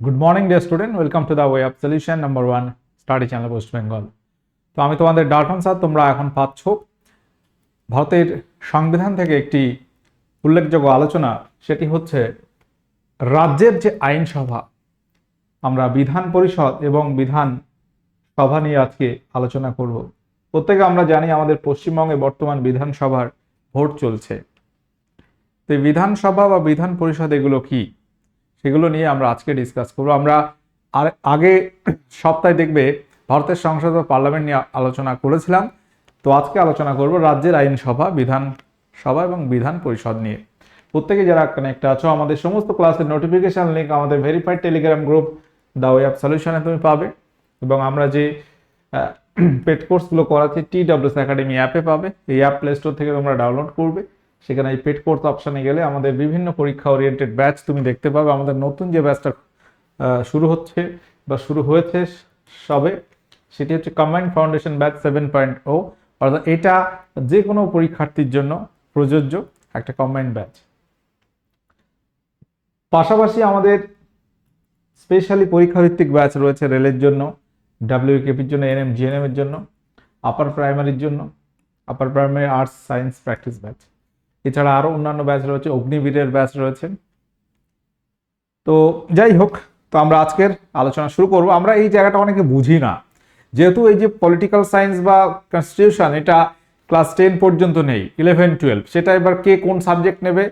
Good morning dear student, welcome to the way of solution number 1 study channel West Bengal. তো আমি তোমাদের Dalton sir. তোমরা এখন পাচ্ছ ভারতের সংবিধান থেকে একটি উল্লেখযোগ্য আলোচনা, সেটি হচ্ছে রাজ্যের যে আইনসভা, আমরা বিধান পরিষদ এবং বিধান সভা নিয়ে আজকে আলোচনা করব। প্রত্যেকে আমরা জানি আমাদের পশ্চিমবঙ্গে বর্তমান বিধানসভার ভোট চলছে। তো এই বিধানসভা বা বিধান পরিষদ এগুলো কি, সেগুলো নিয়ে আমরা আজকে ডিসকাস করবো। আমরা আগে সপ্তাহে দেখবে ভারতের সংসদ বা পার্লামেন্ট নিয়ে আলোচনা করেছিলাম। তো আজকে আলোচনা করব রাজ্যের আইনসভা, বিধানসভা এবং বিধান পরিষদ নিয়ে। প্রত্যেকে যারা কানেক্ট আছো, আমাদের সমস্ত ক্লাসের নোটিফিকেশন লিঙ্ক আমাদের verified Telegram group the way of সলিউশনে তুমি পাবে, এবং আমরা যে পেড কোর্সগুলো করাচ্ছি TWS একাডেমি অ্যাপে পাবে। এই অ্যাপ প্লে স্টোর থেকে তোমরা ডাউনলোড করবে। সেখানে এই পেড কোর্স অপশানে গেলে আমাদের বিভিন্ন পরীক্ষা ওরিয়েন্টেড ব্যাচ তুমি দেখতে পাবে। আমাদের নতুন যে ব্যাচটা শুরু হচ্ছে বা শুরু হয়েছে সবে, সেটি হচ্ছে কম্বাইন্ড ফাউন্ডেশন ব্যাচ 7.0, অর্থাৎ এটা যে কোনো পরীক্ষার্থীর জন্য প্রযোজ্য একটা কম্বাইন্ড ব্যাচ। পাশাপাশি আমাদের স্পেশালি পরীক্ষাভিত্তিক ব্যাচ রয়েছে রেলের জন্য, WKPর জন্য, NM GNM এর জন্য, আপার প্রাইমারির জন্য, upper primary arts science practice batch. এছাড়া আরও অন্যান্য ব্যাচ রয়েছে, অগ্নিবীরের ব্যাচ রয়েছে। তো যাই হোক, তো আমরা আজকের আলোচনা শুরু করব। আমরা এই জায়গাটা অনেকে বুঝি না, যেহেতু এই যে পলিটিক্যাল সায়েন্স বা কনস্টিটিউশন এটা ক্লাস 10 পর্যন্ত নেই, 11-12 সেটা এবার কে কোন সাবজেক্ট নেবে,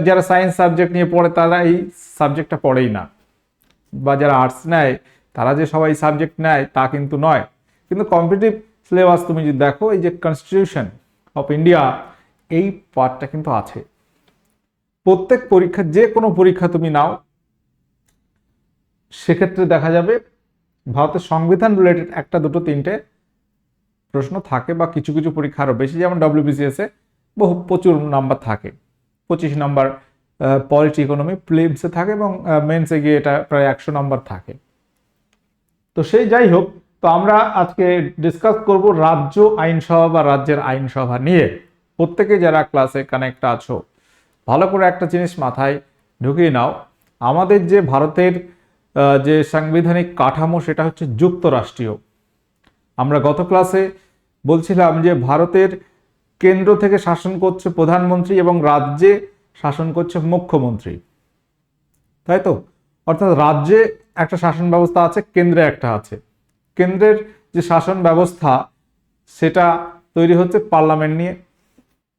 যারা সায়েন্স সাবজেক্ট নিয়ে পড়ে তারা এই সাবজেক্টটা পড়েই না, বা যারা আর্টস নেয় তারা যে সবাই সাবজেক্ট নেয় তা কিন্তু নয়। কিন্তু কম্পিটিটিভ সিলেবাস তুমি যদি দেখো, এই যে কনস্টিটিউশন অফ ইন্ডিয়া, এই পার্টটা কিন্তু আছে। প্রত্যেক পরীক্ষা, যে কোনো পরীক্ষা তুমি নাও, সেক্ষেত্রে দেখা যাবে ভারতের সংবিধান রিলেটেড একটা দুটো তিনটে প্রশ্ন থাকে, বা কিছু কিছু পরীক্ষা আরও বেশি, যেমন WBCS এ প্রচুর নাম্বার থাকে, 25 নাম্বার পলিটি ইকোনমি প্রিলিমসে থাকে, এবং মেন্সে গিয়ে এটা প্রায় 100 নাম্বার থাকে। তো সেই যাই হোক, তো আমরা আজকে ডিসকাস করব রাজ্য আইনসভা বা রাজ্যের আইনসভা নিয়ে। প্রত্যেকে যারা ক্লাসে কানেক্ট আছো, ভালো করে একটা জিনিস মাথায় ঢুকিয়ে নাও, আমাদের যে ভারতের যে সাংবিধানিক কাঠামো সেটা হচ্ছে যুক্তরাষ্ট্রীয়। আমরা গত ক্লাসে বলছিলাম যে ভারতের কেন্দ্র থেকে শাসন করছে প্রধানমন্ত্রী এবং রাজ্যে শাসন করছে মুখ্যমন্ত্রী, তাই তো? অর্থাৎ রাজ্যে একটা শাসন ব্যবস্থা আছে, কেন্দ্রে একটা আছে। কেন্দ্রের যে শাসন ব্যবস্থা সেটা তৈরি হচ্ছে পার্লামেন্ট নিয়ে।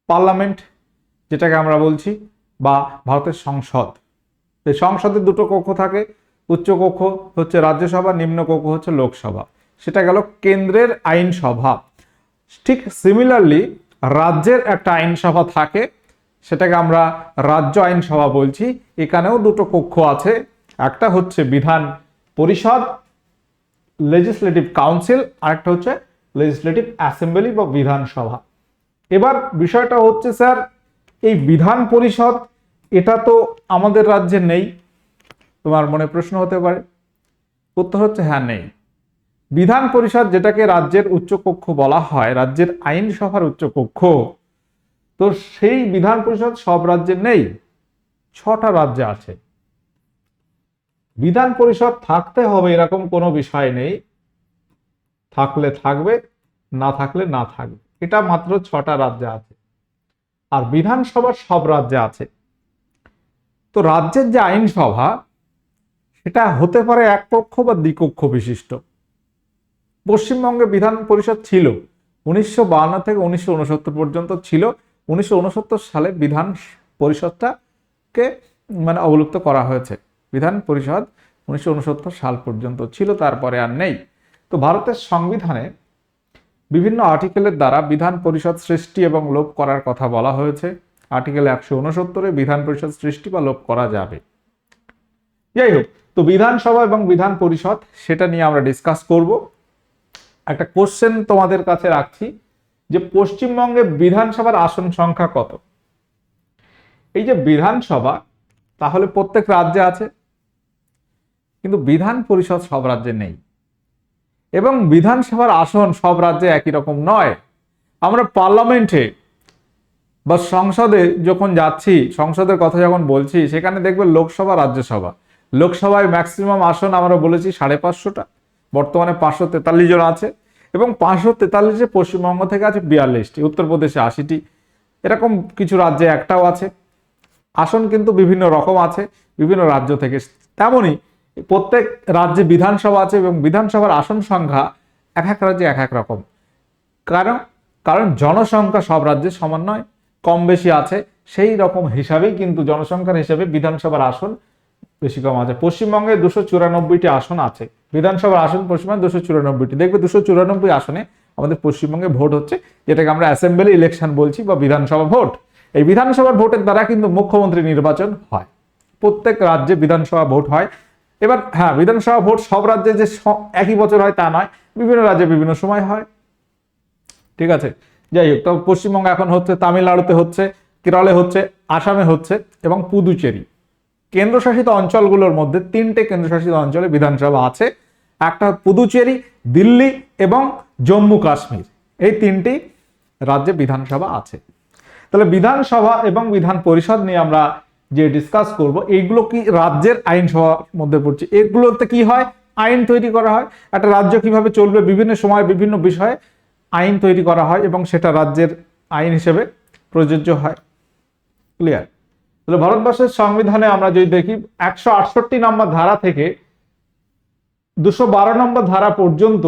পার্লামেন্ট যেটাকে আমরা বলছি, বা ভারতের সংসদ, এই সংসদের দুটো কক্ষ থাকে, উচ্চ কক্ষ হচ্ছে রাজ্যসভা, নিম্ন কক্ষ হচ্ছে লোকসভা। সেটা গেল কেন্দ্রের আইনসভা। ঠিক সিমিলারলি রাজ্যের একটা আইনসভা থাকে, সেটাকে আমরা রাজ্য আইনসভা বলছি। এখানেও দুটো কক্ষ আছে, একটা হচ্ছে বিধান পরিষদ লেজিসলেটিভ কাউন্সিল, আরেকটা হচ্ছে লেজিসলেটিভ অ্যাসেম্বলি বা বিধানসভা। এবার বিষয়টা হচ্ছে স্যার, এই বিধান পরিষদ এটা তো আমাদের রাজ্যে নেই। তোমার মনে প্রশ্ন হতে পারে, উত্তর হচ্ছে হ্যাঁ, নেই। বিধান পরিষদ যেটাকে রাজ্যের উচ্চকক্ষ বলা হয়, রাজ্যের আইনসভার উচ্চকক্ষ, তো সেই বিধান পরিষদ সব রাজ্যে নেই, 6টা রাজ্যে আছে। বিধান পরিষদ থাকতে হবে এরকম কোনো বিষয় নেই, থাকলে থাকবে, না থাকলে না থাকবে, এটা মাত্র 6টা রাজ্যে আছে। আর বিধানসভা সব রাজ্যে আছে। তো রাজ্যের যে আইনসভা সেটা হতে পারে এক কক্ষ বা দ্বিকক্ষ বিশিষ্ট। পশ্চিমবঙ্গে বিধান পরিষদ ছিল 1952 থেকে 1969 পর্যন্ত ছিল। 1969 সালে বিধান পরিষদটাকে অবলুপ্ত করা হয়েছে। বিধান পরিষদ 1969 সাল পর্যন্ত ছিল, তারপরে আর নেই। তো ভারতের সংবিধানে বিভিন্ন আর্টিকেলের দ্বারা বিধান পরিষদ সৃষ্টি এবং লোপ করার কথা বলা হয়েছে। আর্টিকেল 169-এ বিধান পরিষদ সৃষ্টি বা লোপ করা যাবে। যাই হোক, তো বিধানসভা এবং বিধান পরিষদ সেটা নিয়ে আমরা ডিসকাস করব। একটা কোশ্চেন তোমাদের কাছে রাখছি, যে পশ্চিমবঙ্গে বিধানসভার আসন সংখ্যা কত? এই যে বিধানসভা, তাহলে প্রত্যেক রাজ্যে আছে, কিন্তু বিধান পরিষদ সব রাজ্যে নেই, এবং বিধানসভার আসন সব রাজ্যে একই রকম নয়। আমরা পার্লামেন্টে বা সংসদে যখন যাচ্ছি, সংসদের কথা যখন বলছি, সেখানে দেখবে লোকসভা রাজ্যসভা। লোকসভায় ম্যাক্সিমাম আসন আমরা বলেছি 550টা, বর্তমানে 543 জন আছে, এবং 543-এ পশ্চিমবঙ্গ থেকে আছে 42টি, উত্তরপ্রদেশে 80টি, এরকম কিছু রাজ্যে একটাও আছে। আসন কিন্তু বিভিন্ন রকম আছে বিভিন্ন রাজ্য থেকে। তেমনই প্রত্যেক রাজ্যে বিধানসভা আছে এবং বিধানসভার আসন সংখ্যা এক এক রাজ্যে এক এক রকম। কারণ কারণ জনসংখ্যা সব রাজ্যে সমান নয়, কম বেশি আছে, সেই রকম হিসাবেই কিন্তু জনসংখ্যার হিসাবে বিধানসভার আসন বেশি কম আছে। পশ্চিমবঙ্গে 294টি আসন আছে, বিধানসভার আসন পশ্চিমবঙ্গে 294টি। দেখবে 294 আসনে আমাদের পশ্চিমবঙ্গে ভোট হচ্ছে, যেটাকে আমরা অ্যাসেম্বলি ইলেকশন বলছি বা বিধানসভা ভোট। এই বিধানসভার ভোটের দ্বারা কিন্তু মুখ্যমন্ত্রী নির্বাচন হয়। প্রত্যেক রাজ্যে বিধানসভা ভোট হয়। এবার হ্যাঁ, বিধানসভা ভোট সব রাজ্যে যে একই বছর হয় তা নয়, বিভিন্ন রাজ্যে বিভিন্ন সময় হয়, ঠিক আছে। যাই হোক, তবে পশ্চিমবঙ্গে এখন হচ্ছে, তামিলনাড়ুতে হচ্ছে, কেরলে হচ্ছে, আসামে হচ্ছে এবং পুদুচেরি। কেন্দ্রশাসিত অঞ্চলগুলোর মধ্যে 3টে কেন্দ্রশাসিত অঞ্চলে বিধানসভা আছে, একটা পুদুচেরি, দিল্লি এবং জম্মু কাশ্মীর। এই 3টি রাজ্যে বিধানসভা আছে। তাহলে বিধানসভা এবং বিধান পরিষদ নিয়ে আমরা যে ডিসকাস করব, এইগুলো কি রাজ্যের আইনসভার মধ্যে পড়ছে। এগুলোতে কি হয়, আইন তৈরি করা হয়। একটা রাজ্য কিভাবে চলবে, বিভিন্ন সময় বিভিন্ন বিষয়ে আইন তৈরি করা হয় এবং সেটা রাজ্যের আইন হিসেবে প্রযোজ্য হয়। ক্লিয়ার? তাহলে ভারতবর্ষের সংবিধানে আমরা যদি দেখি 168 নম্বর ধারা থেকে 212 নম্বর ধারা পর্যন্ত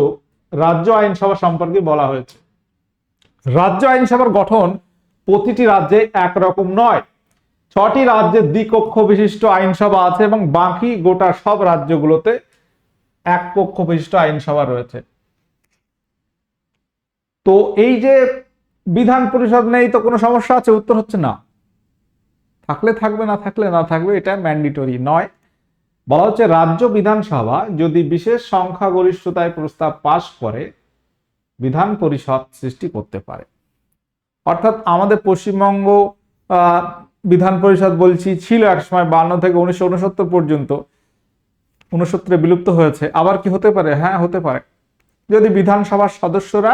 রাজ্য আইনসভা সম্পর্কে বলা হয়েছে। রাজ্য আইনসভার গঠন প্রতিটি রাজ্যে একরকম নয়। 6টি রাজ্যে দ্বিকক্ষ বিশিষ্ট আইনসভা আছে এবং বাকি গোটা সব রাজ্যগুলোতে এক কক্ষ বিশিষ্ট আইনসভা রয়েছে। তো এই যে বিধান পরিষদ নেই, তো কোনো সমস্যা আছে? উত্তর হচ্ছে না। থাকলে থাকবে, না থাকলে না থাকবে, এটা ম্যান্ডেটরি নয়। বলা হচ্ছে রাজ্য বিধানসভা যদি বিশেষ সংখ্যাগরিষ্ঠতায় প্রস্তাব পাশ করে বিধান পরিষদ সৃষ্টি করতে পারে। অর্থাৎ আমাদের পশ্চিমবঙ্গ বিধান পরিষদ বলছি ছিল এক সময় 52 থেকে 1969 পর্যন্ত, 69-এ বিলুপ্ত হয়েছে। আবার কি হতে পারে? হ্যাঁ, হতে পারে। যদি বিধানসভার সদস্যরা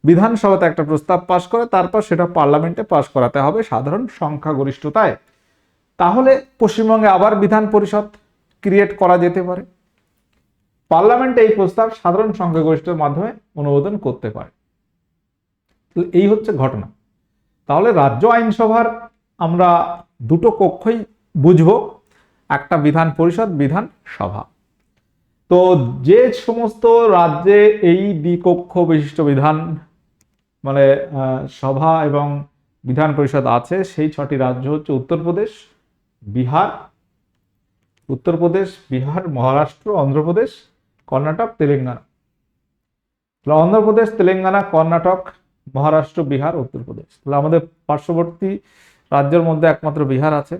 বিধানসভাতে একটা প্রস্তাব পাশ করে, তারপর সেটা পার্লামেন্টে পাশ করাতে হবে সাধারণ সংখ্যাগরিষ্ঠতায়, তাহলে পশ্চিমবঙ্গে আবার বিধান পরিষদ ক্রিয়েট করা যেতে পারে। পার্লামেন্টে এই প্রস্তাব সাধারণ সংখ্যাগরিষ্ঠের মাধ্যমে অনুমোদন করতে পারে। এই হচ্ছে ঘটনা। তাহলে রাজ্য আইনসভার আমরা দুটো কক্ষই বুঝবো, একটা বিধান পরিষদ, বিধান সভা। তো যে সমস্ত রাজ্যে এই দ্বিকক্ষ বিশিষ্ট বিধান মানে সভা এবং বিধান পরিষদ আছে, সেই 6টি রাজ্য হচ্ছে উত্তরপ্রদেশ, বিহার, মহারাষ্ট্র, অন্ধ্রপ্রদেশ, কর্ণাটক, তেলেঙ্গানা। অন্ধ্রপ্রদেশ, তেলেঙ্গানা, কর্ণাটক, মহারাষ্ট্র, বিহার, উত্তরপ্রদেশ। তাহলে আমাদের পার্শ্ববর্তী রাজ্যের মধ্যে একমাত্র বিহার আছে,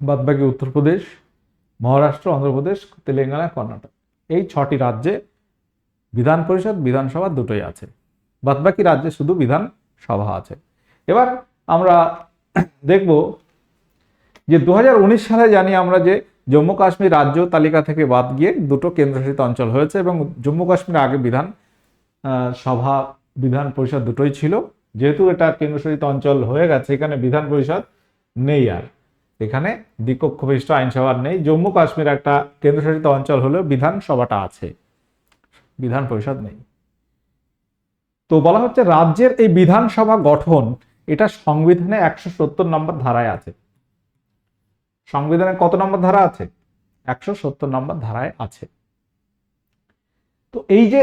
বাদবাকি উত্তরপ্রদেশ, মহারাষ্ট্র, অন্ধ্রপ্রদেশ, তেলেঙ্গানা, কর্ণাটক। এই 6টি রাজ্যে বিধান পরিষদ, বিধানসভা দুটোই আছে, বাদবাকি রাজ্যে শুধু বিধান সভা আছে। এবার আমরা দেখব যে 2019 সালে জানি আমরা যে জম্মু কাশ্মীর রাজ্য তালিকা থেকে বাদ গিয়ে দুটো কেন্দ্রশাসিত অঞ্চল হয়েছে এবং জম্মু কাশ্মীর আগে বিধান সভা, বিধান পরিষদ দুটোই ছিল। যেহেতু এটা কেন্দ্রশাসিত অঞ্চল হয়ে গেছে, এখানে বিধান পরিষদ নেই, আর এখানে দ্বিকক্ষ বিশিষ্ট আইনসভা নেই। জম্মু কাশ্মীর একটা কেন্দ্রশাসিত অঞ্চল হলেও বিধানসভাটা আছে, বিধান পরিষদ নেই। তো বলা হচ্ছে রাজ্যের এই বিধানসভা গঠন, এটা সংবিধানে 170 নম্বর ধারায় আছে। সংবিধানে কত নম্বর ধারা আছে? 170 নম্বর ধারায় আছে। তো এই যে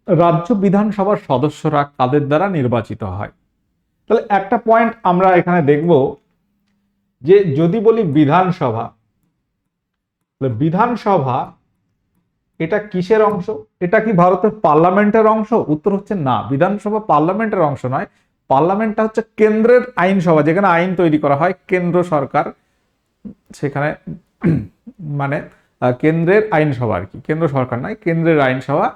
রাজ্য বিধানসভার সদস্যরা কাদের দ্বারা নির্বাচিত হয়, তাহলে একটা পয়েন্ট আমরা এখানে দেখব যে যদি বলি বিধানসভা, বিধানসভা এটা কিসের অংশ? এটা কি ভারতের পার্লামেন্টের অংশ? উত্তর হচ্ছে না, বিধানসভা পার্লামেন্টের অংশ নয়। পার্লামেন্টটা হচ্ছে কেন্দ্রের আইনসভা, যেখানে আইন তৈরি করা হয় কেন্দ্র সরকার, সেখানে মানে কেন্দ্রের আইনসভা আর কি, কেন্দ্র সরকার নয়, কেন্দ্রের আইনসভা।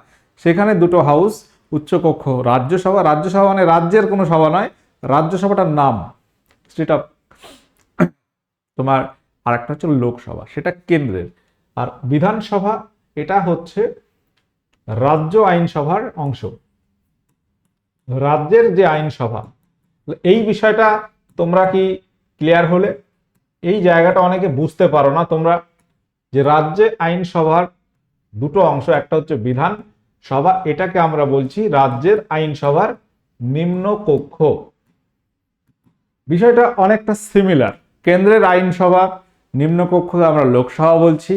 সেখানে দুটো হাউস, উচ্চকক্ষ রাজ্যসভা, রাজ্যসভা মানে রাজ্যের কোনো সভা নয়, রাজ্যসভাটার নাম সেটা তোমার, আর একটা হচ্ছে লোকসভা, সেটা কেন্দ্রের। আর বিধানসভা এটা হচ্ছে রাজ্য আইনসভার অংশ, রাজ্যের যে আইনসভা। এই বিষয়টা তোমরা কি ক্লিয়ার হলে? এই জায়গাটা অনেকে বুঝতে পারো না তোমরা, যে রাজ্যে আইনসভার দুটো অংশ, একটা হচ্ছে বিধান সভা, এটাকে আমরা বলছি রাজ্যের আইনসভার নিম্ন কক্ষ। বিষয়টা অনেকটা সিমিলার। কেন্দ্রের আইনসভা নিম্ন কক্ষকে আমরা লোকসভা বলছি,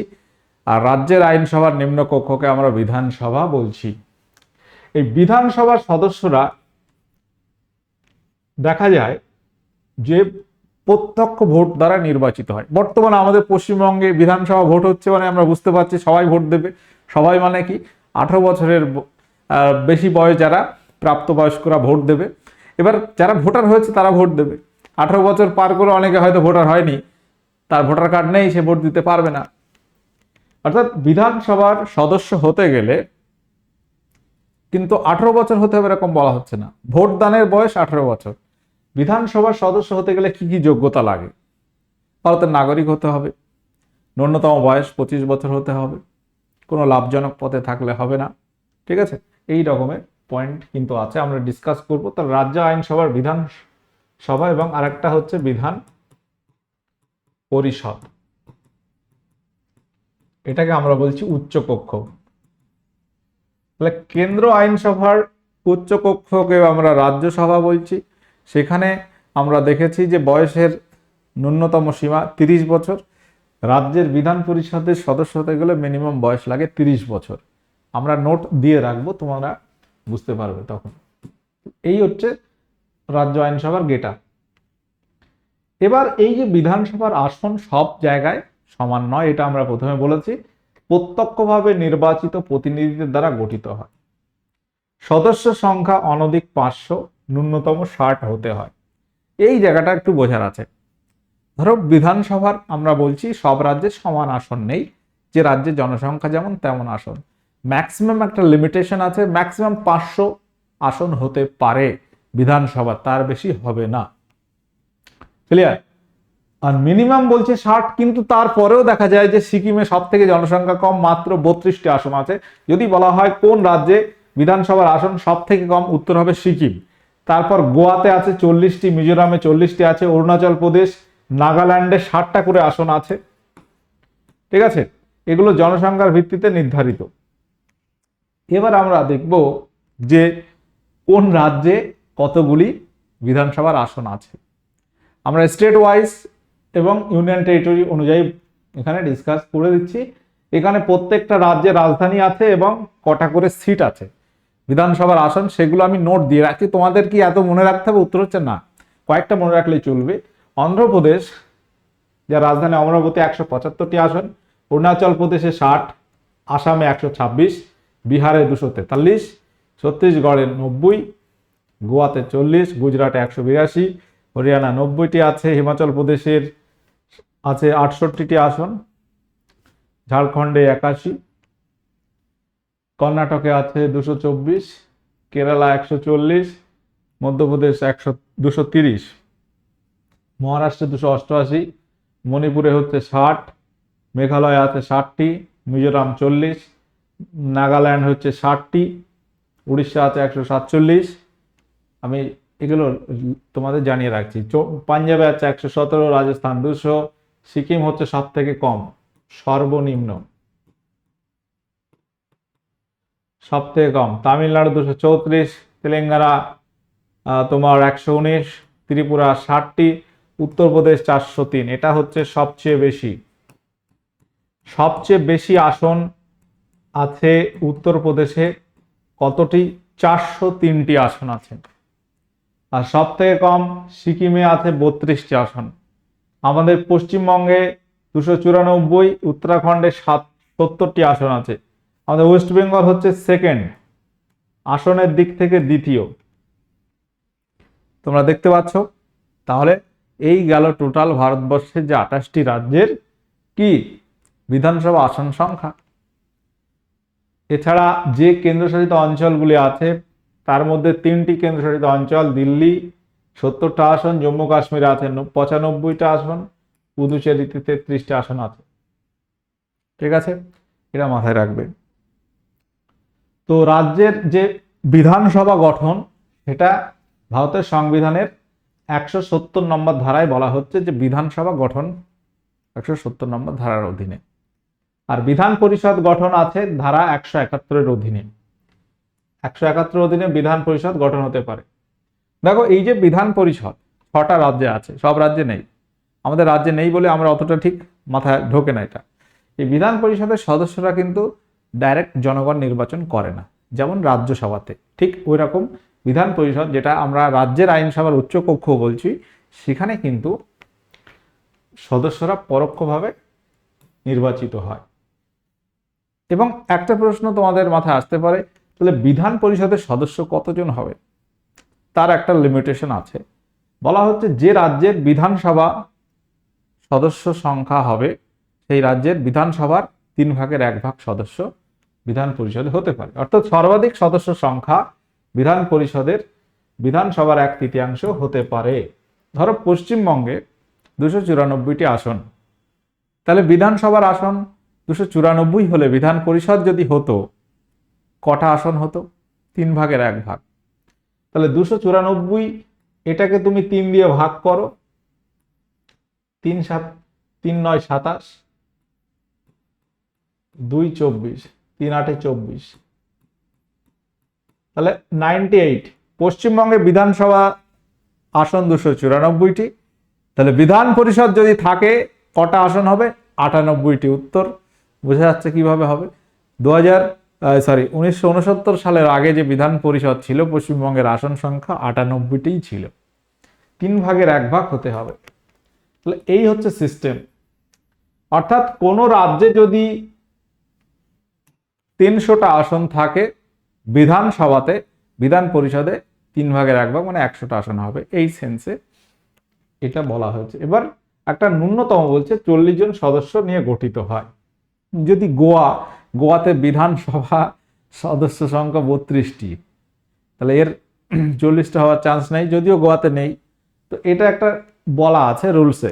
আর রাজ্যের আইনসভার নিম্ন কক্ষকে আমরা বিধানসভা বলছি। এই বিধানসভার সদস্যরা দেখা যায় যে প্রত্যক্ষ ভোট দ্বারা নির্বাচিত হয়। বর্তমানে আমাদের পশ্চিমবঙ্গে বিধানসভা ভোট হচ্ছে মানে আমরা বুঝতে পারছি সবাই ভোট দেবে। সবাই মানে কি, 18 বছরের বেশি বয়স যারা প্রাপ্তবয়স্করা ভোট দেবে। এবার যারা ভোটার হয়েছে তারা ভোট দেবে। 18 বছর পার করে অনেকে হয়তো ভোটার হয়নি, তার ভোটার কার্ড নেই, সে ভোট দিতে পারবে না। অর্থাৎ বিধানসভার সদস্য হতে গেলে কিন্তু 18 বছর হতে হবে এরকম বলা হচ্ছে না। ভোট দানের বয়স 18 বছর। বিধানসভার সদস্য হতে গেলে কি কি যোগ্যতা লাগে? ভারতের নাগরিক হতে হবে, ন্যূনতম বয়স 25 বছর হতে হবে, কোনো লাভজনক পদে থাকলে হবে না। ঠিক আছে, এই রকমের পয়েন্ট কিন্তু আছে, আমরা ডিসকাস করব। তার রাজ্য আইনসভার বিধানসভা এবং আরেকটা হচ্ছে বিধান পরিষদ, এটাকে আমরা বলছি উচ্চকক্ষ। তাহলে কেন্দ্র আইনসভার উচ্চকক্ষকে আমরা রাজ্যসভা বলছি। সেখানে আমরা দেখেছি যে বয়সের ন্যূনতম সীমা 30 বছর। রাজ্যের বিধান পরিষদের সদস্য হতে গেলে মিনিমাম বয়স লাগে 30 বছর। আমরা নোট দিয়ে রাখবো, তোমরা বুঝতে পারবে তখন। এই হচ্ছে রাজ্য আইনসভার গেটা। এবার এই যে বিধানসভার আসন সব জায়গায় সমান নয়, এটা আমরা প্রথমে বলেছি। প্রত্যক্ষভাবে নির্বাচিত প্রতিনিধিদের দ্বারা গঠিত হয়। সদস্য সংখ্যা অনধিক 500, ন্যূনতম 60 হতে হয়। এই জায়গাটা একটু বোঝার আছে। ধরো বিধানসভার আমরা বলছি সব রাজ্যে সমান আসন নেই, যে রাজ্যের জনসংখ্যা যেমন তেমন আসন। ম্যাক্সিমাম একটা লিমিটেশন আছে, ম্যাক্সিমাম 500 আসন হতে পারে বিধানসভা, তার বেশি হবে না। ক্লিয়ার? আর মিনিমাম বলছে 60, কিন্তু তারপরেও দেখা যায় যে সিকিমে সব থেকে জনসংখ্যা কম, মাত্র 32টি আসন আছে। যদি বলা হয় কোন রাজ্যে বিধানসভার আসন সব থেকে কম, উত্তর হবে সিকিম। তারপর গোয়াতে আছে 40টি, মিজোরামে 40টি আছে, অরুণাচল প্রদেশ, নাগাল্যান্ডে 60টা করে আসন আছে। ঠিক আছে, এগুলো জনসংখ্যার ভিত্তিতে নির্ধারিত। এবার আমরা দেখব যে কোন রাজ্যে কতগুলি বিধানসভার আসন আছে। আমরা স্টেট ওয়াইজ এবং ইউনিয়ন টেরিটরি অনুযায়ী এখানে ডিসকাস করে দিচ্ছি। এখানে প্রত্যেকটা রাজ্যের রাজধানী আছে এবং কটা করে সিট আছে বিধানসভার আসন, সেগুলো আমি নোট দিয়ে রাখছি। তোমাদের কি এত মনে রাখতে হবে? উত্তর হচ্ছে না, কয়েকটা মনে রাখলেই চলবে। অন্ধ্রপ্রদেশ, যার রাজধানী অমরাবতী, 175টি আসন। অরুণাচল প্রদেশে 60, আসামে 126, বিহারে 243, ছত্তিশগড়ে 90, গোয়াতে 40, গুজরাটে 182, হরিয়ানা 90টি আছে, হিমাচল প্রদেশের আছে 68টি আসন, ঝাড়খণ্ডে 81, কর্ণাটকে আছে 224, কেরালা 140, মধ্যপ্রদেশ 230, মহারাষ্ট্রে 288, মণিপুরে হচ্ছে 60, মেঘালয় আছে 60টি, মিজোরাম 40, নাগাল্যান্ড হচ্ছে 60টি, উড়িষ্যা আছে 147। আমি এগুলো তোমাদের জানিয়ে রাখছি। পাঞ্জাবে আছে 117, রাজস্থান 200, সিকিম হচ্ছে সব থেকে কম, সর্বনিম্ন সব থেকে কম, তামিলনাড়ু 234, তেলেঙ্গানা তোমার 119, ত্রিপুরা 60টি, উত্তরপ্রদেশ 403। এটা হচ্ছে সবচেয়ে বেশি। সবচেয়ে বেশি আসন আছে উত্তরপ্রদেশে। কতটি? 403টি আসন আছে। আর সব থেকে কম সিকিমে আছে 32টি আসন। আমাদের পশ্চিমবঙ্গে 294, উত্তরাখণ্ডে 70টি আসন আছে। আমাদের ওয়েস্ট বেঙ্গল হচ্ছে সেকেন্ড, আসনের দিক থেকে দ্বিতীয়। তোমরা দেখতে পাচ্ছ? তাহলে এই গেল টোটাল ভারতবর্ষের যে 28টি রাজ্যের কি বিধানসভা আসন সংখ্যা। এছাড়া যে কেন্দ্রশাসিত অঞ্চলগুলি আছে তার মধ্যে 3টি কেন্দ্রশাসিত অঞ্চল, দিল্লি 70টা আসন, জম্মু কাশ্মীরে আছে 95টা আসন, পুদুচেরিতে 33টা আসন আছে। ঠিক আছে, এটা মাথায় রাখবে। তো রাজ্যের যে বিধানসভা গঠন, সেটা ভারতের সংবিধানের 170 নম্বর ধারায় বলা হচ্ছে যে বিধানসভা গঠন 170 নম্বর ধারার অধীনে। আর বিধান পরিষদ গঠন আছে ধারা 171-এর অধীনে। 171 অধীনে বিধান পরিষদ গঠন হতে পারে। দেখো এই যে বিধান পরিষদ 6টা রাজ্যে আছে, সব রাজ্যে নেই, আমাদের রাজ্যে নেই বলে আমরা অতটা ঠিক মাথায় ঢোকে না এটা। এই বিধান পরিষদের সদস্যরা কিন্তু ডাইরেক্ট জনগণ নির্বাচন করে না, যেমন রাজ্যসভাতে ঠিক ওই রকম বিধান পরিষদ, যেটা আমরা রাজ্যের আইনসভার উচ্চকক্ষ বলছি, সেখানে কিন্তু সদস্যরা পরোক্ষভাবে নির্বাচিত হয়। এবং একটা প্রশ্ন তোমাদের মাথায় আসতে পারে, তাহলে বিধান পরিষদের সদস্য কতজন হবে? তার একটা লিমিটেশন আছে। বলা হচ্ছে যে রাজ্যের বিধানসভা সদস্য সংখ্যা হবে, সেই রাজ্যের বিধানসভার 3/1 সদস্য বিধান পরিষদে হতে পারে। অর্থাৎ সর্বাধিক সদস্য সংখ্যা বিধান পরিষদের বিধানসভার 1/3 হতে পারে। ধরো পশ্চিমবঙ্গে 294টি আসন, তাহলে বিধানসভার আসন 294 হলে বিধান পরিষদ যদি হতো, কটা আসন হতো? 3/1। তাহলে 294, এটাকে তুমি 3 দিয়ে ভাগ করো, 3 9 27, 2 24, 3 8 24, তাহলে 98। পশ্চিমবঙ্গে বিধানসভা আসন 294টি, তাহলে বিধান পরিষদ যদি থাকে কটা আসন হবে? 98টি। উত্তর বোঝা যাচ্ছে কিভাবে হবে। 1969 সালের আগে যে বিধান পরিষদ ছিল, পশ্চিমবঙ্গের আসন সংখ্যা 98টিই ছিল। 3/1 হতে হবে। তাহলে এই হচ্ছে সিস্টেম। অর্থাৎ কোন রাজ্যে যদি 300টা আসন থাকে বিধানসভাতে, বিধান পরিষদে 3/1 মানে 100টা আসন হবে। এই সেন্সে এটা বলা হয়েছে। এবার একটা ন্যূনতম বলছে 40 জন সদস্য নিয়ে গঠিত হয়। যদি গোয়াতে বিধানসভা সদস্য সংখ্যা 32টি, তাহলে এর 40টা হওয়ার চান্স নেই, যদিও গোয়াতে নেই। তো এটা একটা বলা আছে রুলসে।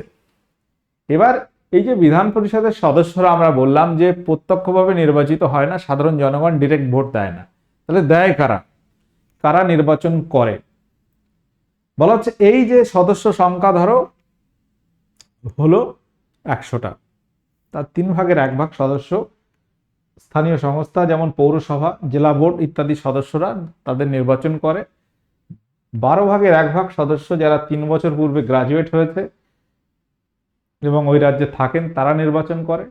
এবার এই যে বিধান পরিষদের সদস্যরা আমরা বললাম যে প্রত্যক্ষভাবে নির্বাচিত হয় না, সাধারণ জনগণ ডিরেক্ট ভোট দেয় না। তাহলে দেয় কারা? কারা নির্বাচন করে? বলা হচ্ছে এই যে সদস্য সংখ্যা ধরো হলো 100টা, তার 3/1 সদস্য স্থানীয় সংস্থা যেমন পৌরসভা, জেলা বোর্ড ইত্যাদি সদস্যরা তাদের নির্বাচন করে। 12/1 সদস্য যারা 3 বছর পূর্বে গ্রাজুয়েট হয়েছে এবং ওই রাজ্যে থাকেন তারা নির্বাচন করে।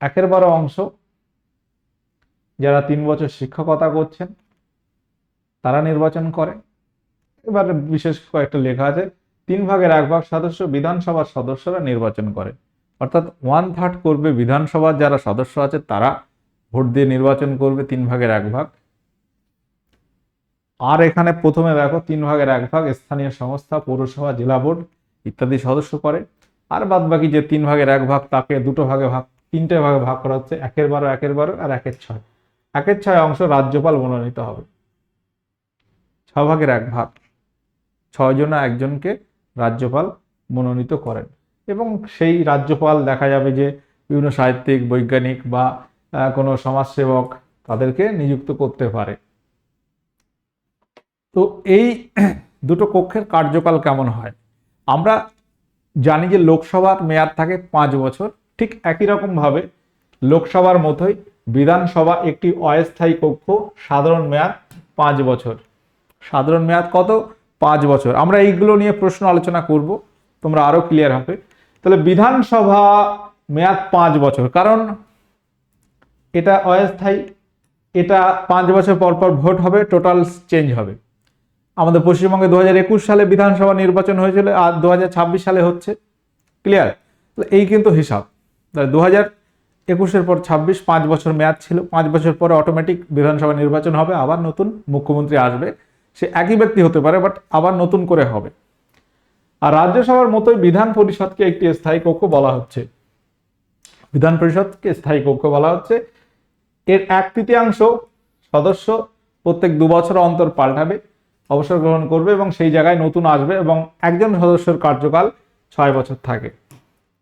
1/12 অংশ যারা 3 বছর শিক্ষকতা করছেন তারা নির্বাচন করে। এবার বিশেষ কয়েকটা লেখা আছে, 3/1 সদস্য বিধানসভার সদস্যরা নির্বাচন করে। অর্থাৎ 1/3 করবে বিধানসভার যারা সদস্য আছে তারা ভোট দিয়ে নির্বাচন করবে 3/1। আর এখানে প্রথমে দেখো 3/1 স্থানীয় সংস্থা, পৌরসভা, জেলা বোর্ড ইত্যাদি সদস্য করে। আর বাদ বাকি যে 3/1 তাকে তিনটে ভাগে ভাগ করা হচ্ছে, 1/12, 1/12 আর 1/6। 1/6 অংশ রাজ্যপাল মনোনীত হবে। 6/1, 6 জনা একজনকে রাজ্যপাল মনোনীত করেন এবং সেই রাজ্যপাল দেখা যাবে যে বিভিন্ন সাহিত্যিক, বৈজ্ঞানিক বা কোনো সমাজসেবক তাদেরকে নিযুক্ত করতে পারে। তো এই দুটো কক্ষের কার্যকাল কেমন হয়? আমরা জানি যে লোকসভার মেয়াদ থাকে 5 বছর, ঠিক একই রকম ভাবে লোকসভার মতোই বিধানসভা একটি অস্থায়ী কক্ষ, সাধারণ মেয়াদ 5 বছর। সাধারণ মেয়াদ কত? 5 বছর। আমরা এইগুলো নিয়ে প্রশ্ন আলোচনা করব, তোমরা আরো ক্লিয়ার হবে। তাহলে বিধানসভা মেয়াদ 5 বছর, কারণ এটা অস্থায়ী, এটা 5 বছর পর পর ভোট হবে, টোটাল চেঞ্জ হবে। আমাদের পশ্চিমবঙ্গে 2021 সালে বিধানসভা নির্বাচন হয়েছিল, আর 2026 সালে হচ্ছে। ক্লিয়ার? এই কিন্তু হিসাব। 2021-এর পর 26, 5 বছর মেয়াদ ছিল। 5 বছর পরে অটোমেটিক বিধানসভা নির্বাচন হবে, আবার নতুন মুখ্যমন্ত্রী আসবে। সে একই ব্যক্তি হতে পারে, বাট আবার নতুন করে হবে। আর রাজ্যসভার মতোই বিধান পরিষদকে একটি স্থায়ী কক্ষ বলা হচ্ছে। বিধান পরিষদকে স্থায়ী কক্ষ বলা হচ্ছে। এর 1/3 সদস্য প্রত্যেক 2 বছর অন্তর পাল্টাবে, অবসর গ্রহণ করবে এবং সেই জায়গায় নতুন আসবে, এবং একজন সদস্যের কার্যকাল 6 বছর থাকে।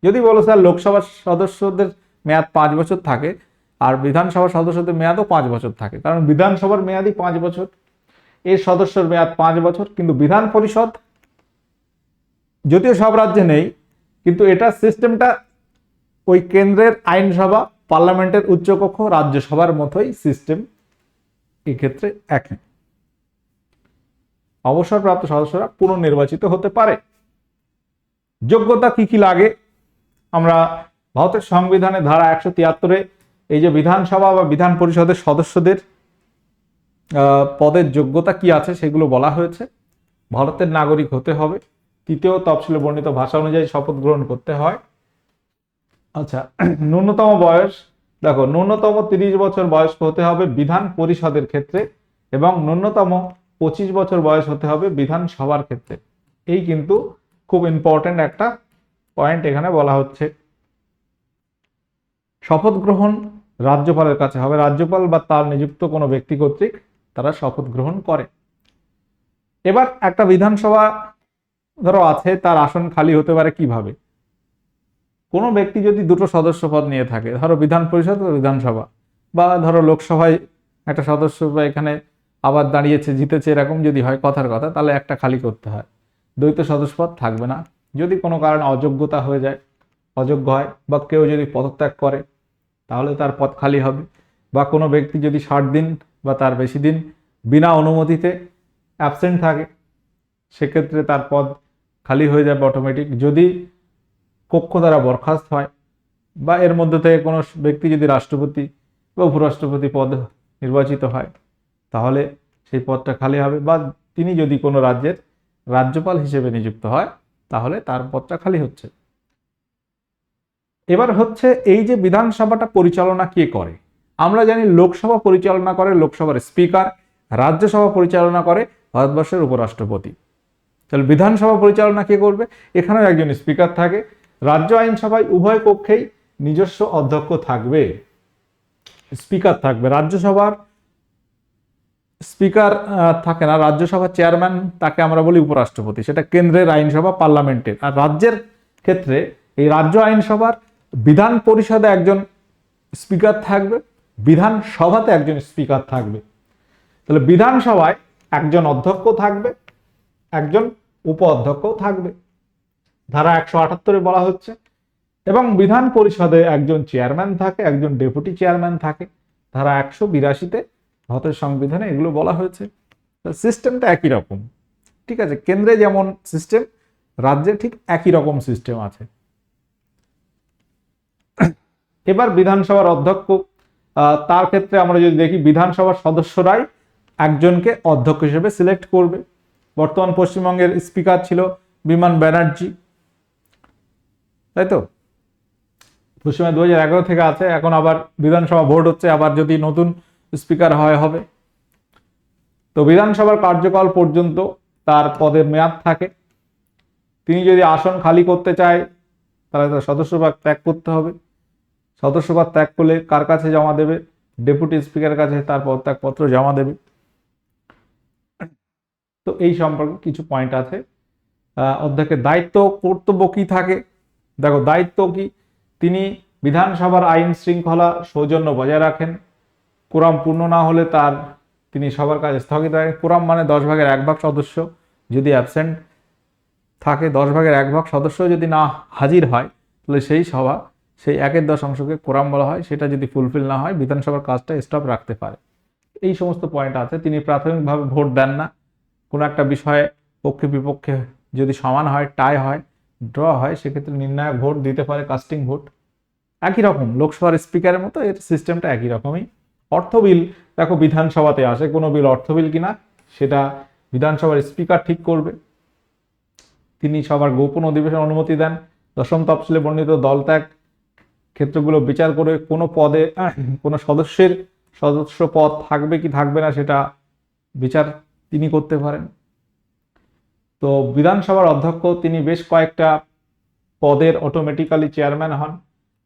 যদি বলো স্যার লোকসভার সদস্যদের মেয়াদ 5 বছর থাকে আর বিধানসভার সদস্যদের মেয়াদও 5 বছর থাকে, কারণ বিধানসভার মেয়াদই 5 বছর, এর সদস্যের মেয়াদ 5 বছর। কিন্তু বিধান পরিষদ যদিও সব রাজ্যে নেই, কিন্তু এটা সিস্টেমটা ওই কেন্দ্রের আইনসভা, পার্লামেন্টের উচ্চকক্ষ, রাজ্যসভার মতোই সিস্টেম এক্ষেত্রে একই। অবসরপ্রাপ্ত সদস্যরা পুনর্নির্বাচিত হতে পারে। যোগ্যতা কি কি লাগে? আমরা ভারতের সংবিধানের ধারা 173-এ এই যে বিধানসভা বা বিধান পরিষদের সদস্যদের পদের যোগ্যতা কি আছে সেগুলো বলা হয়েছে। ভারতের নাগরিক হতে হবে, তৃতীয় তফসিলে বর্ণিত ভাষা অনুযায়ী শপথ গ্রহণ করতে হয়। আচ্ছা, ন্যূনতম বয়স দেখো, ন্যূনতম 30 বছর বয়স্ক হতে হবে বিধান পরিষদের ক্ষেত্রে, এবং ন্যূনতম 25 বছর বয়স হতে হবে বিধানসভার ক্ষেত্রে। এই কিন্তু খুব ইম্পর্টেন্ট একটা পয়েন্ট এখানে বলা হচ্ছে। শপথ গ্রহণ রাজ্যপালের কাছে হবে, রাজ্যপাল বা তার নিযুক্ত কোনো ব্যক্তি কর্তৃক তারা শপথ গ্রহণ করে। এবার একটা বিধানসভা ধরো আছে, তার আসন খালি হতে পারে কিভাবে? কোনো ব্যক্তি যদি দুটো সদস্য পদ নিয়ে থাকে, ধরো বিধান পরিষদ বা বিধানসভা, বা ধরো লোকসভায় একটা সদস্য বা এখানে আবার দাঁড়িয়েছে, জিতেছে, এরকম যদি হয় কথার কথা, তাহলে একটা খালি করতে হয়, দ্বৈত সদস্য পদ থাকবে না। যদি কোনো কারণে অযোগ্যতা হয়ে যায়, অযোগ্য হয়, বা কেউ যদি পদত্যাগ করে, তাহলে তার পদ খালি হবে। বা কোনো ব্যক্তি যদি 60 দিন বা তার বেশি দিন বিনা অনুমতিতে অ্যাবসেন্ট থাকে, সেক্ষেত্রে তার পদ খালি হয়ে যাবে অটোমেটিক। যদি কক্ষ দ্বারা বরখাস্ত হয়, বা এর মধ্যে থেকে কোনো ব্যক্তি যদি রাষ্ট্রপতি বা উপরাষ্ট্রপতি পদ নির্বাচিত হয়, তাহলে সেই পদটা খালি হবে। বা তিনি যদি কোনো রাজ্যের রাজ্যপাল হিসেবে নিযুক্ত হয়, তাহলে তার পদটা খালি হচ্ছে। এবার হচ্ছে এই যে বিধানসভাটা পরিচালনা কে করে? আমরা জানি লোকসভা পরিচালনা করে লোকসভার স্পিকার, রাজ্যসভা পরিচালনা করে ভারতবর্ষের উপরাষ্ট্রপতি। তাহলে বিধানসভা পরিচালনা কে করবে? এখানেও একজন স্পিকার থাকে। রাজ্য আইনসভায় উভয় কক্ষেই নিজস্ব অধ্যক্ষ থাকবে, স্পিকার থাকবে। রাজ্যসভার স্পিকার থাকে না, রাজ্যসভার চেয়ারম্যান, তাকে আমরা বলি উপরাষ্ট্রপতি, সেটা কেন্দ্রের আইনসভা, পার্লামেন্টের। আর রাজ্যের ক্ষেত্রে এই রাজ্য আইনসভার বিধান পরিষদে একজন স্পিকার থাকবে, বিধানসভাতে একজন স্পিকার থাকবে। তাহলে বিধানসভায় একজন অধ্যক্ষ থাকবে, একজন উপ অধ্যক্ষও থাকবে, ধারা 178-এ বলা হচ্ছে। এবং বিধান পরিষদে একজন চেয়ারম্যান থাকে, একজন ডেপুটি চেয়ারম্যান থাকে, ধারা 182-তে ভারতের সংবিধানে এগুলো বলা হয়েছে। সিস্টেমটা একই রকম, ঠিক আছে? কেন্দ্রে যেমন সিস্টেম, রাজ্যে ঠিক একই রকম সিস্টেম আছে। এবার বিধানসভার অধ্যক্ষ, তার ক্ষেত্রে আমরা যদি দেখি, বিধানসভার সদস্যরাই একজনকে অধ্যক্ষ হিসেবে সিলেক্ট করবে। বর্তমান পশ্চিমবঙ্গের স্পিকার ছিল বিমান ব্যানার্জি, তাই তো? পশ্চিমবঙ্গে 2011 থেকে আছে, এখন আবার বিধানসভা ভোট হচ্ছে, আবার যদি নতুন স্পিকার হবে। তো বিধানসভার কার্যকাল পর্যন্ত তার পদের মেয়াদ থাকে। তিনি যদি আসন খালি করতে চায়, তাহলে তার সদস্যপদ ত্যাগ করতে হবে। সদস্যপদ ত্যাগ করলে কার কাছে জমা দেবে? ডেপুটি স্পিকারের কাছে তার পদত্যাগপত্র জমা দেবে। তো এই সম্পর্কে কিছু পয়েন্ট আছে। অধ্যক্ষের দায়িত্ব কর্তব্য কি থাকে? দেখো, দায়িত্ব কি? তিনি বিধানসভার আইন শৃঙ্খলা সৌজন্য বজায় রাখেন। কোরাম পূর্ণ না হলে তিনি সবার কাজ স্থগিত রাখেন। কোরাম মানে 1/10 সদস্য যদি অ্যাবসেন্ট থাকে, 1/10 সদস্য যদি না হাজির হয়, তাহলে সেই সভা, সেই 1/10 কোরাম বলা হয়। সেটা যদি ফুলফিল না হয়, বিধানসভার কাজটা স্টপ রাখতে পারে। এই সমস্ত পয়েন্ট আছে। তিনি প্রাথমিকভাবে ভোট দেন না। কোনো একটা বিষয়ে পক্ষে বিপক্ষে যদি সমান হয়, টাই হয়, ড্র হয়, সেক্ষেত্রে নির্ণায়ক ভোট দিতে পারে, কাস্টিং ভোট। একই রকম লোকসভার স্পিকারের মতো এর সিস্টেমটা একই রকমই। অর্থ বিল দেখো বিধানসভাতে আসে, কোনো বিল অর্থ বিল কিনা সেটা বিধানসভার স্পিকার ঠিক করবে। তিনি সবার গোপন অধিবেশন অনুমতি দেন। 10ম তফসিলে বর্ণিত দলত্যাগ ক্ষেত্রগুলো বিচার করে কোনো পদে কোনো সদস্যের সদস্য পদ থাকবে কি থাকবে না, সেটা বিচার তিনি করতে পারেন। তো বিধানসভার অধ্যক্ষ তিনি বেশ কয়েকটা পদের অটোমেটিক্যালি চেয়ারম্যান হন,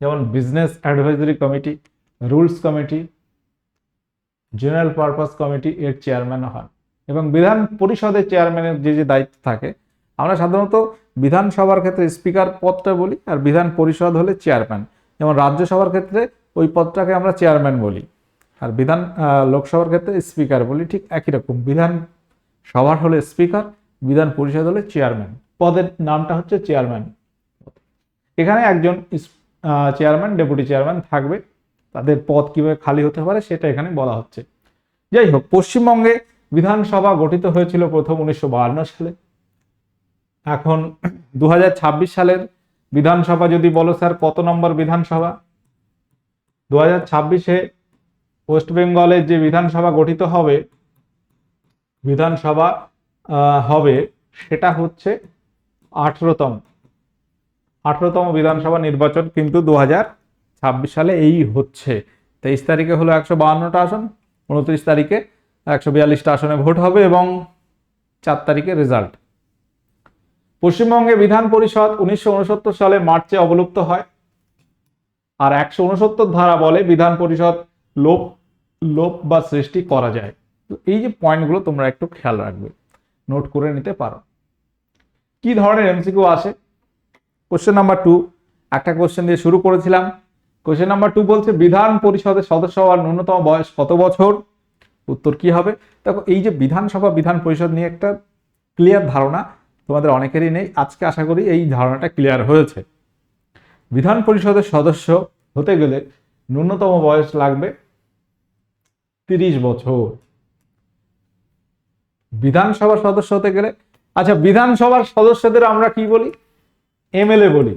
যেমন business advisory committee, rules committee, general purpose committee এর চেয়ারম্যান হন। এবং বিধান পরিষদের চেয়ারম্যানের যে দায়িত্ব থাকে, আমরা সাধারণত বিধানসভার ক্ষেত্রে স্পিকার পদটা বলি, আর বিধান পরিষদ হলে চেয়ারম্যান। যেমন রাজ্যসভার ক্ষেত্রে ওই পদটাকে আমরা চেয়ারম্যান বলি, আর লোকসভার ক্ষেত্রে স্পিকার বলি। ঠিক একই রকম, বিধান সভার হলে স্পিকার, বিধান পরিষদ হলে চেয়ারম্যান। পদের নামটা হচ্ছে চেয়ারম্যান। এখানে একজন চেয়ারম্যান, ডেপুটি চেয়ারম্যান থাকবে, তাদের পদ কিভাবে খালি হতে পারে সেটা এখানে বলা হচ্ছে। যাই হোক, পশ্চিমবঙ্গে বিধানসভা গঠিত হয়েছিল প্রথম 1952 সালে। এখন 2026 সালের বিধানসভা যদি বলো স্যার কত নম্বর বিধানসভা, 2026-এ ওয়েস্ট বেঙ্গলের যে বিধানসভা গঠিত হবে, বিধানসভা হবে, সেটা হচ্ছে 18তম বিধানসভা নির্বাচন কিন্তু 2026 সালে এই হচ্ছে। 23 তারিখে হলো 152টা আসন, 29 তারিখে 142টা আসনে ভোট হবে এবং 4 তারিখে রেজাল্ট। পশ্চিমবঙ্গে বিধান পরিষদ 1969 সালে মার্চে অবলুপ্ত হয়। আর 169 ধারা বলে বিধান পরিষদ লোপ বা সৃষ্টি করা যায়। তো এই যে পয়েন্টগুলো তোমরা একটু খেয়াল রাখবে, নোট করে নিতে পারো। কি ধরনের এমসিকিউ আসে? কোশ্চেন নাম্বার 2, একটা কোশ্চেন দিয়ে শুরু করেছিলাম। কোশ্চেন নাম্বার 2 বলছে বিধান পরিষদের সদস্য হওয়ার ন্যূনতম বয়স কত বছর? উত্তর কি হবে? দেখো, এই যে বিধানসভা বিধান পরিষদ নিয়ে একটা ক্লিয়ার ধারণা তোমাদের অনেকেরই নেই, আজকে আশা করি এই ধারণাটা ক্লিয়ার হয়েছে। বিধান পরিষদের সদস্য হতে গেলে ন্যূনতম বয়স লাগবে 30 বছর। বিধানসভার সদস্য হতে গেলে, আচ্ছা, বিধানসভার সদস্যদের আমরা কি বলি? এমএলএ বলি,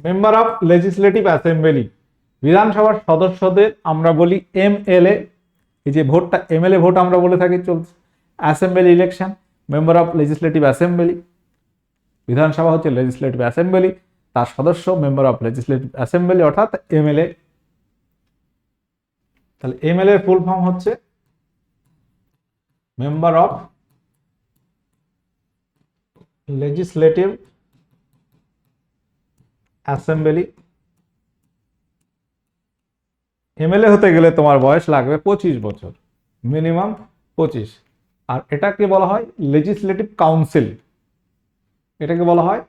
মেম্বার অফ লেজিসলেটিভ অ্যাসেম্বলি। বিধানসভার সদস্যদের আমরা বলি এমএলএ। এই যে ভোটটা এমএলএ ভোট আমরা বলে থাকি, চলছে assembly election, member of legislative assembly. বিধানসভা হচ্ছে লেজিসলেটিভ অ্যাসেম্বলি, তার সদস্য মেম্বার অফ লেজিসলেটিভ অ্যাসেম্বলি অর্থাৎ এমএলএ। তাহলে এমএলএ এর ফুল ফর্ম হচ্ছে member of legislative assembly. MLA হতে গেলে তোমার বয়স লাগবে 25 বছর, মিনিমাম 25। আর এটাকে বলা হয় লেজিসলেটিভ কাউন্সিল। এটাকে বলা হয়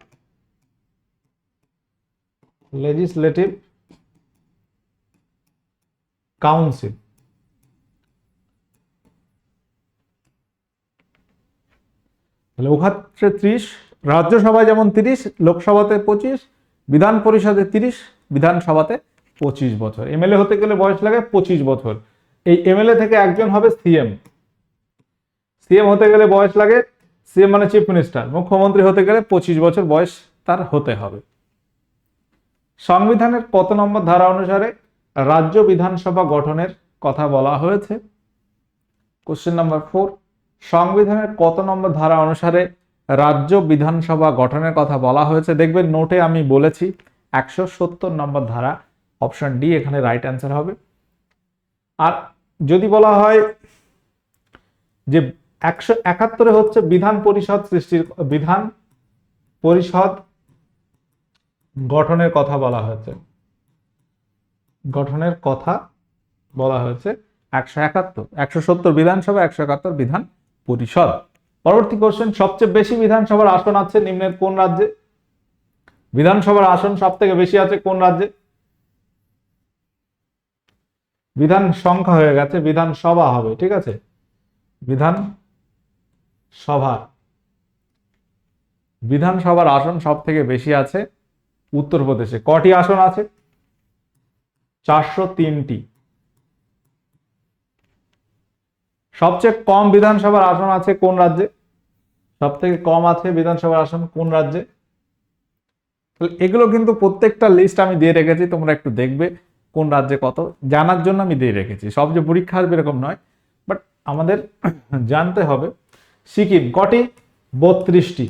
লেজিসলেটিভ কাউন্সিল। তাহলে ওখানে 30, রাজ্যসভায় যেমন 30, লোকসভাতে 25, বিধান পরিষদে 30, বিধানসভাতে 25 বছর। এমএলএ হতে গেলে বয়স লাগে 25 বছর। এই এমএলএ থেকে একজন হবে সিএম। সিএম হতে গেলে বয়স লাগে, সিএম মানে চিফ মিনিস্টার, মুখ্যমন্ত্রী হতে গেলে 25 বছর বয়স তার হতে হবে। সংবিধানের কত নম্বর ধারা অনুসারে রাজ্য বিধানসভা গঠনের কথা বলা হয়েছে? কোশ্চেন নাম্বার 4, সংবিধানের কত নম্বর ধারা অনুসারে রাজ্য বিধানসভা গঠনের কথা বলা হয়েছে? দেখবেন নোটে আমি বলেছি 170 নম্বর ধারা, অপশন ডি এখানে রাইট অ্যান্সার হবে। আর যদি বলা হয় যে 171 হচ্ছে বিধান পরিষদ সৃষ্টির, বিধান পরিষদ গঠনের কথা বলা হয়েছে, গঠনের কথা বলা হয়েছে 171, 170 বিধানসভা, 171 বিধান পরিষদ। পরবর্তী কোশ্চেন, সবচেয়ে বেশি বিধানসভার আসন আছে নিম্নের কোন রাজ্যে? বিধানসভার আসন সব থেকে বেশি আছে কোন রাজ্যে? বিধান সংখ্যা হয়ে গেছে, বিধানসভা হবে, ঠিক আছে, বিধান সভা। বিধানসভার আসন সব থেকে বেশি আছে উত্তরপ্রদেশে। কটি আসন আছে? 403টি। সবচেয়ে কম বিধানসভার আসন আছে কোন রাজ্যে? সব থেকে কম আছে বিধানসভার আসন কোন রাজ্যে? এগুলো কিন্তু প্রত্যেকটা লিস্ট আমি দিয়ে রেখেছি, তোমরা একটু দেখবে কোন রাজ্যে কত, জানার জন্য আমি দিয়ে রেখেছি। সব যে পরীক্ষা আসবে এরকম নয়, বাট আমাদের জানতে হবে। সিকিম কটি? 32টি।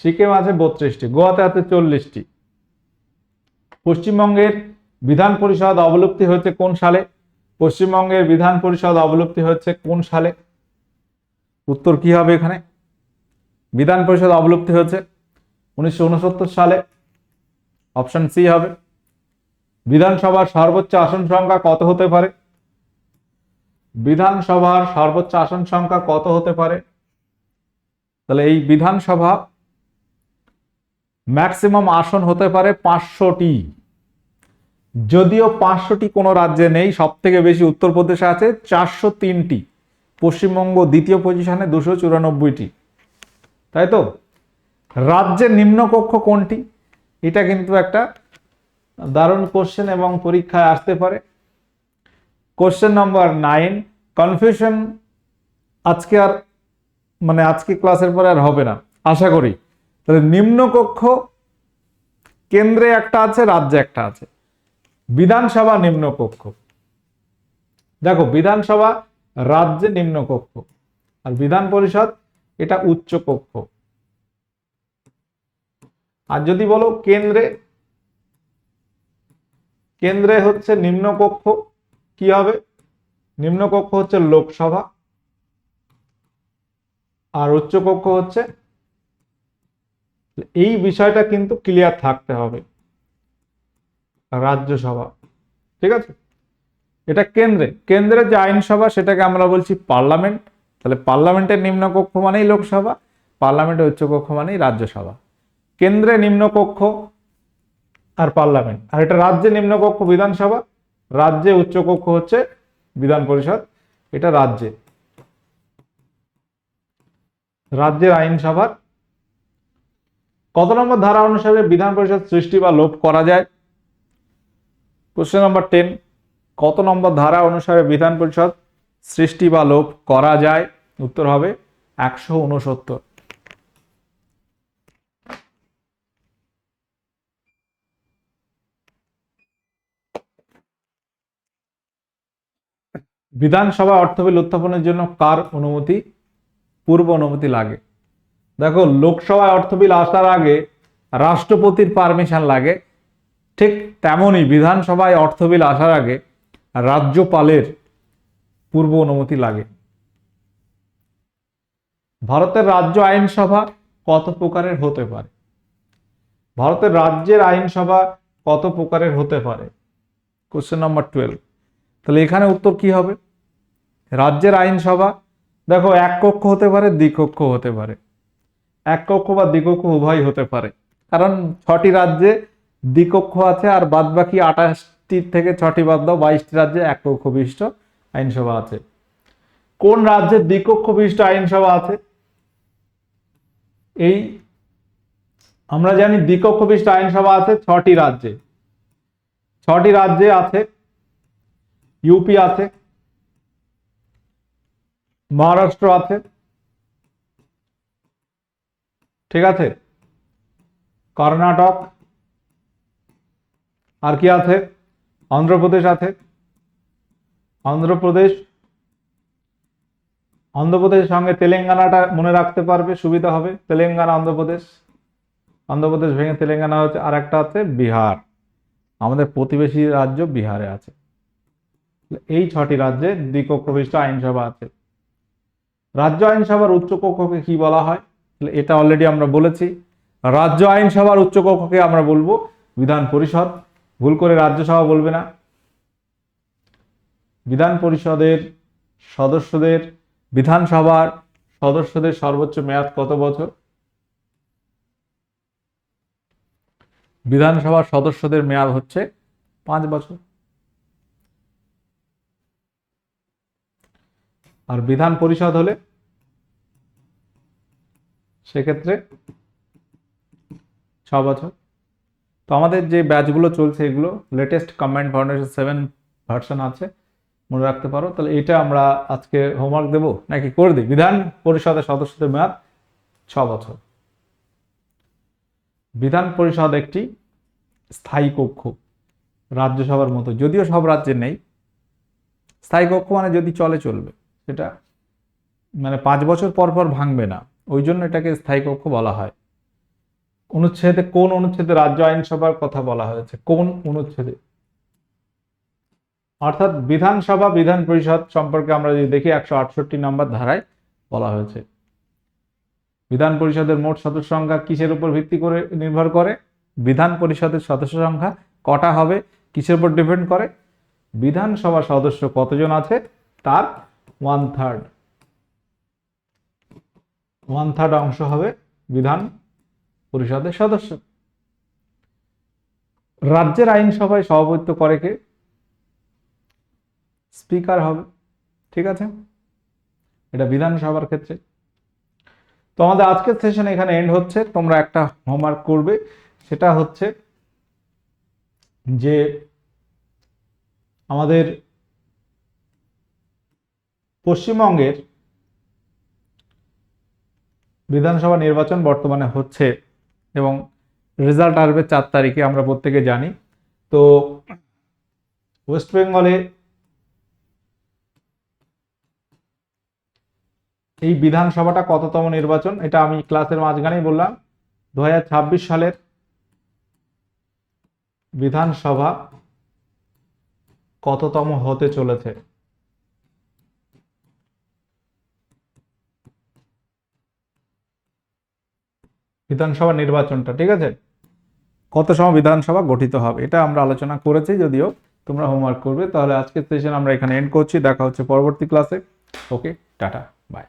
সিকিম আছে 32টি। গোয়াতে আছে 40টি। পশ্চিমবঙ্গের বিধান পরিষদ অবলুপ্তি হয়েছে কোন সালে? পশ্চিমবঙ্গের বিধান পরিষদ অবলুপ্তি হয়েছে কোন সালে? উত্তর কি হবে এখানে? বিধান পরিষদ অবলুপ্তি হয়েছে 1969 সালে, অপশন সি হবে। বিধানসভার সর্বোচ্চ আসন সংখ্যা কত হতে পারে? বিধানসভার সর্বোচ্চ আসন সংখ্যা কত হতে পারে? তাহলে এই বিধানসভা ম্যাক্সিমাম আসন হতে পারে 500টি। যদিও 500টি কোনো রাজ্যে নেই, সব থেকে বেশি উত্তরপ্রদেশে আছে 403টি। পশ্চিমবঙ্গ দ্বিতীয় পজিশনে 294টি, তাই তো। রাজ্যের নিম্নকক্ষ কোনটি? এটা কিন্তু একটা দারুণ কোশ্চেন এবং পরীক্ষায় আসতে পারে। কোশ্চেন নম্বর 9, কনফিউশন আজকে আর আজকে ক্লাসের পরে আর হবে না আশা করি। তাহলে নিম্নকক্ষ কেন্দ্রে একটা আছে, রাজ্যে একটা আছে। বিধানসভা নিম্নকক্ষ, দেখো বিধানসভা রাজ্যে নিম্নকক্ষ, আর বিধান পরিষদ এটা উচ্চ কক্ষ। আর যদি বলো কেন্দ্রে, কেন্দ্রে হচ্ছে নিম্নকক্ষ, কি হবে? নিম্নকক্ষ হচ্ছে লোকসভা, আর উচ্চকক্ষ হচ্ছে, এই বিষয়টা কিন্তু ক্লিয়ার থাকতে হবে, রাজ্যসভা। ঠিক আছে, এটা কেন্দ্রে, কেন্দ্রের যে আইনসভা সেটাকে আমরা বলছি পার্লামেন্ট। তাহলে পার্লামেন্টের নিম্নকক্ষ মানেই লোকসভা, পার্লামেন্টের উচ্চকক্ষ মানেই রাজ্যসভা। কেন্দ্রে নিম্নকক্ষ আর পার্লামেন্ট, আর এটা রাজ্যে নিম্নকক্ষ বিধানসভা, রাজ্যে উচ্চকক্ষ হচ্ছে বিধান পরিষদ। এটা রাজ্যে, রাজ্যের আইনসভার কত নম্বর ধারা অনুসারে বিধান পরিষদ সৃষ্টি বা লোপ করা যায়? কোশ্চেন নাম্বার 10, কত নম্বর ধারা অনুসারে বিধান পরিষদ সৃষ্টি বা লোপ করা যায়? উত্তর হবে 169। বিধানসভা অর্থ বিল উত্থাপনের জন্য কার অনুমতি, পূর্ব অনুমতি লাগে? দেখো লোকসভায় অর্থ বিল আসার আগে রাষ্ট্রপতির পারমিশন লাগে, ঠিক তেমনই বিধানসভায় অর্থ বিল আসার আগে রাজ্যপালের পূর্ব অনুমতি লাগে। ভারতের রাজ্য আইনসভা কত প্রকারের হতে পারে? ভারতের রাজ্যের আইনসভা কত প্রকারের হতে পারে? Question number 12। তাহলে এখানে উত্তর কি হবে? রাজ্যের আইনসভা দেখো এক কক্ষ হতে পারে, দ্বিকক্ষ হতে পারে। এক কক্ষ বা দ্বিকক্ষ উভয় হতে পারে, কারণ 6টি রাজ্যে দ্বিকক্ষ আছে, আর বাদ বাকি 28টি থেকে 6টি বাদ দাও, 22টি রাজ্যে এক কক্ষ বিশিষ্ট আইনসভা আছে। কোন রাজ্যে দ্বিকক্ষ বিশিষ্ট আইনসভা আছে? এই আমরা জানি দ্বিকক্ষ বিশিষ্ট আইনসভা আছে 6টি রাজ্যে। 6টি রাজ্যে আছে, ইউপি আছে, মহারাষ্ট্র আছে, ঠিক আছে, কর্ণাটক, আর কি আছে? অন্ধ্রপ্রদেশ আছে। অন্ধ্রপ্রদেশের সঙ্গে তেলেঙ্গানাটা মনে রাখতে পারবে, সুবিধা হবে। তেলেঙ্গানা, অন্ধ্রপ্রদেশ, অন্ধ্রপ্রদেশ ভেঙে তেলেঙ্গানা হচ্ছে। আর একটা আছে বিহার, আমাদের প্রতিবেশী রাজ্য বিহারে আছে। এই 6টি রাজ্যে দ্বিকক্ষ বিশিষ্ট আইনসভা আছে। রাজ্য আইনসভার উচ্চকক্ষকে কি বলা হয়? এটা অলরেডি আমরা বলেছি, রাজ্য আইনসভার উচ্চকক্ষকে আমরা বলবো বিধান পরিষদ। ভুল করে রাজ্যসভা বলবে না। বিধান পরিষদের সদস্যদের, বিধানসভার সদস্যদের সর্বোচ্চ মেয়াদ কত বছর? বিধানসভার সদস্যদের মেয়াদ হচ্ছে 5 বছর। আর বিধান পরিষদ হলে সেক্ষেত্রে 6 বছর। তো আমাদের যে ব্যাচগুলো চলছে এগুলো লেটেস্ট কম্বাইন্ড ফাউন্ডেশন 7 ভার্সন আছে, মনে রাখতে পারো। তাহলে এটা আমরা আজকে হোমওয়ার্ক দেব নাকি করে দিই? বিধান পরিষদের সদস্যদের মেয়াদ 6 বছর। বিধান পরিষদ একটি স্থায়ী কক্ষ, রাজ্যসভার মতো, যদিও সব রাজ্যে নেই। স্থায়ী কক্ষ মানে যদি চলে চলবে, সেটা 5 বছর পর পর ভাঙবে না, ওই জন্য এটাকে স্থায়ী কক্ষ বলা হয়। অনুচ্ছেদে কোন অনুচ্ছেদে রাজ্য আইনসভার কথা বলা হয়েছে? কোন অনুচ্ছেদে? অর্থাৎ বিধানসভা বিধান পরিষদ সম্পর্কে আমরা যদি দেখি 168 নম্বর ধারায় বলা হয়েছে। বিধান পরিষদের মোট সদস্য সংখ্যা কিসের উপর ভিত্তি করে নির্ভর করে? বিধান পরিষদের সদস্য সংখ্যা কটা হবে কিসের উপর ডিপেন্ড করে? বিধানসভা সদস্য কতজন আছে তার 1/3 অংশ হবে বিধান পরিষদের সদস্য। রাজ্যের আইনসভায় সভাপতিত্ব করে কে? স্পিকার হবে, ঠিক আছে, এটা বিধানসভার ক্ষেত্রে। তো আমাদের আজকের সেশন এখানে এন্ড হচ্ছে। তোমরা একটা হোমওয়ার্ক করবে, সেটা হচ্ছে যে আমাদের পশ্চিমবঙ্গের বিধানসভা নির্বাচন বর্তমানে হচ্ছে এবং রেজাল্ট আসবে 4 তারিখে, আমরা প্রত্যেকে জানি। তো ওয়েস্ট বেঙ্গলে এই বিধানসভাটা কততম নির্বাচন, এটা আমি ক্লাসের মাঝখানেই বললাম। 2026 সালের বিধানসভা কততম হতে চলেছে? বিধানসভা নির্বাচনটা, ঠিক আছে, কত সময় বিধানসভা গঠিত হবে এটা আমরা আলোচনা করেছি, যদিও তোমরা হোমওয়ার্ক করবে। তাহলে আজকের সেশন আমরা এখানে এন্ড করছি, দেখা হচ্ছে পরবর্তী ক্লাসে। ওকে, টাটা, বাই।